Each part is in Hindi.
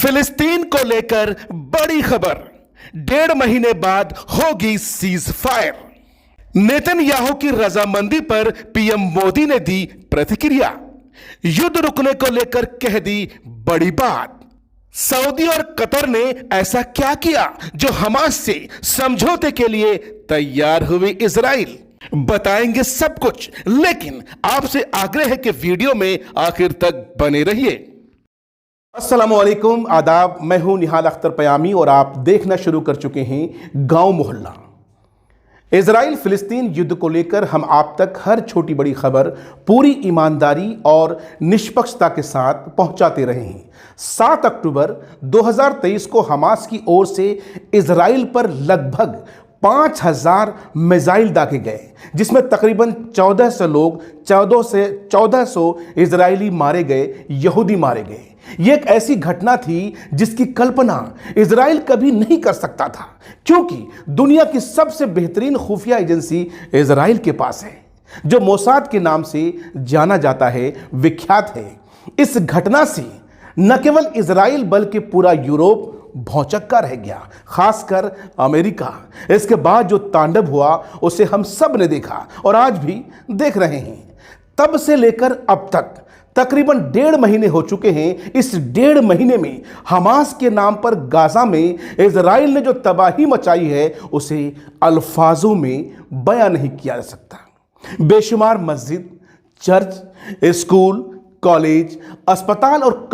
फिलिस्तीन को लेकर बड़ी खबर, 1.5 महीने बाद होगी सीज फायर। नेतन्याहू की रजामंदी पर पीएम मोदी ने दी प्रतिक्रिया। युद्ध रुकने को लेकर कह दी बड़ी बात। सऊदी और कतर ने ऐसा क्या किया जो हमास से समझौते के लिए तैयार हुई इजराइल? बताएंगे सब कुछ, लेकिन आपसे आग्रह है कि वीडियो में आखिर तक बने रहिए। अस्सलामुअलैकुम, आदाब। मैं हूं निहाल अख्तर पयामी और आप देखना शुरू कर चुके हैं गांव मोहल्ला। इजराइल फिलिस्तीन युद्ध को लेकर हम आप तक हर छोटी बड़ी खबर पूरी ईमानदारी और निष्पक्षता के साथ पहुंचाते रहे हैं। 7 अक्टूबर 2023 को हमास की ओर से इजराइल पर लगभग 5000 मिसाइल दागे गए, जिसमें तकरीबन 1400 इजरायली मारे गए, यहूदी मारे गए। यह एक ऐसी घटना थी जिसकी कल्पना इजराइल कभी नहीं कर सकता था, क्योंकि दुनिया की सबसे बेहतरीन खुफिया एजेंसी इजराइल के पास है, जो मोसाद के नाम से जाना जाता है, विख्यात है। इस घटना से न केवल इजराइल बल्कि पूरा यूरोप भौचक्का रह गया, खासकर अमेरिका। इसके बाद जो तांडव हुआ उसे हम सब ने देखा और आज भी देख रहे हैं। तब से लेकर अब तक तकरीबन 1.5 महीने हो चुके हैं। इस 1.5 महीने में हमास के नाम पर गाजा में इजराइल ने जो तबाही मचाई है उसे अल्फाजों में बयां नहीं किया जा सकता। बेशुमार मस्जिद, चर्च, स्कूल, कॉलेज, अस्पताल और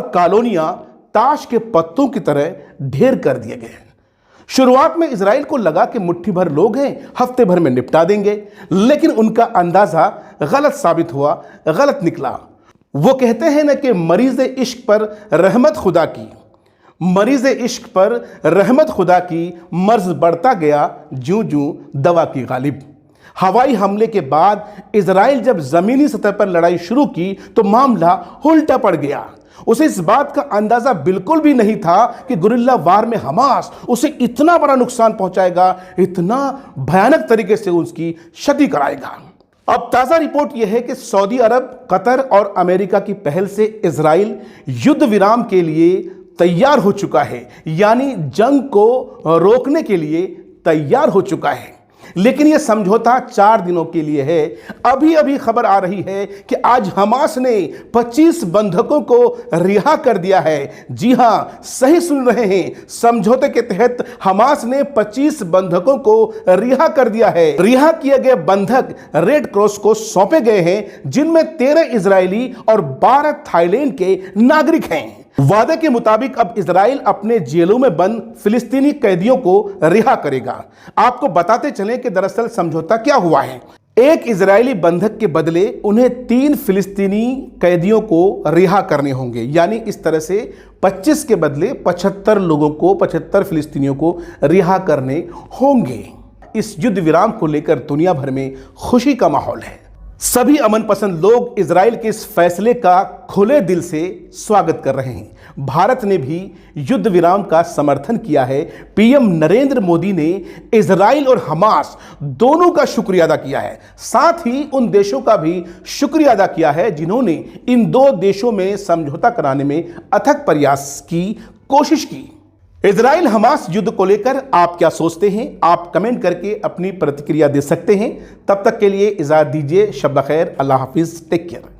कॉलोनियां ताश के पत्तों की तरह ढेर कर दिए गए। शुरुआत में इजराइल को लगा कि मुट्ठी भर लोग हैं, हफ्ते भर में निपटा देंगे, लेकिन उनका अंदाजा गलत साबित हुआ, गलत निकला। वो कहते हैं ना कि मरीज इश्क पर रहमत खुदा की, मर्ज बढ़ता गया जूं जूं दवा की गालिब। हवाई हमले के बाद इजराइल जब जमीनी सतह पर लड़ाई शुरू की तो मामला उल्टा पड़ गया। उसे इस बात का अंदाजा बिल्कुल भी नहीं था कि गुरिल्ला वार में हमास उसे इतना बड़ा नुकसान पहुंचाएगा, इतना भयानक तरीके से उसकी क्षति कराएगा। अब ताजा रिपोर्ट यह है कि सऊदी अरब, कतर और अमेरिका की पहल से इजराइल युद्ध विराम के लिए तैयार हो चुका है, यानी जंग को रोकने के लिए तैयार हो चुका है। लेकिन यह समझौता 4 दिनों के लिए है। अभी खबर आ रही है कि आज हमास ने 25 बंधकों को रिहा कर दिया है। जी हां, सही सुन रहे हैं, समझौते के तहत हमास ने 25 बंधकों को रिहा कर दिया है। रिहा किए गए बंधक रेड क्रॉस को सौंपे गए हैं, जिनमें 13 इजरायली और 12 थाईलैंड के नागरिक हैं। वादे के मुताबिक अब इजराइल अपने जेलों में बंद फिलिस्तीनी कैदियों को रिहा करेगा। आपको बताते चलें कि दरअसल समझौता क्या हुआ है। एक इजरायली बंधक के बदले उन्हें 3 फिलिस्तीनी कैदियों को रिहा करने होंगे, यानी इस तरह से 25 के बदले 75 फिलिस्तीनियों को रिहा करने होंगे। इस युद्ध विराम को लेकर दुनिया भर में खुशी का माहौल है। सभी अमन पसंद लोग इजराइल के इस फैसले का खुले दिल से स्वागत कर रहे हैं। भारत ने भी युद्ध विराम का समर्थन किया है। पीएम नरेंद्र मोदी ने इजराइल और हमास दोनों का शुक्रिया अदा किया है, साथ ही उन देशों का भी शुक्रिया अदा किया है जिन्होंने इन 2 देशों में समझौता कराने में अथक प्रयास की कोशिश की। इजराइल हमास युद्ध को लेकर आप क्या सोचते हैं? आप कमेंट करके अपनी प्रतिक्रिया दे सकते हैं। तब तक के लिए इजाजत दीजिए। शब खैर, अल्लाह हाफिज, टेक केयर।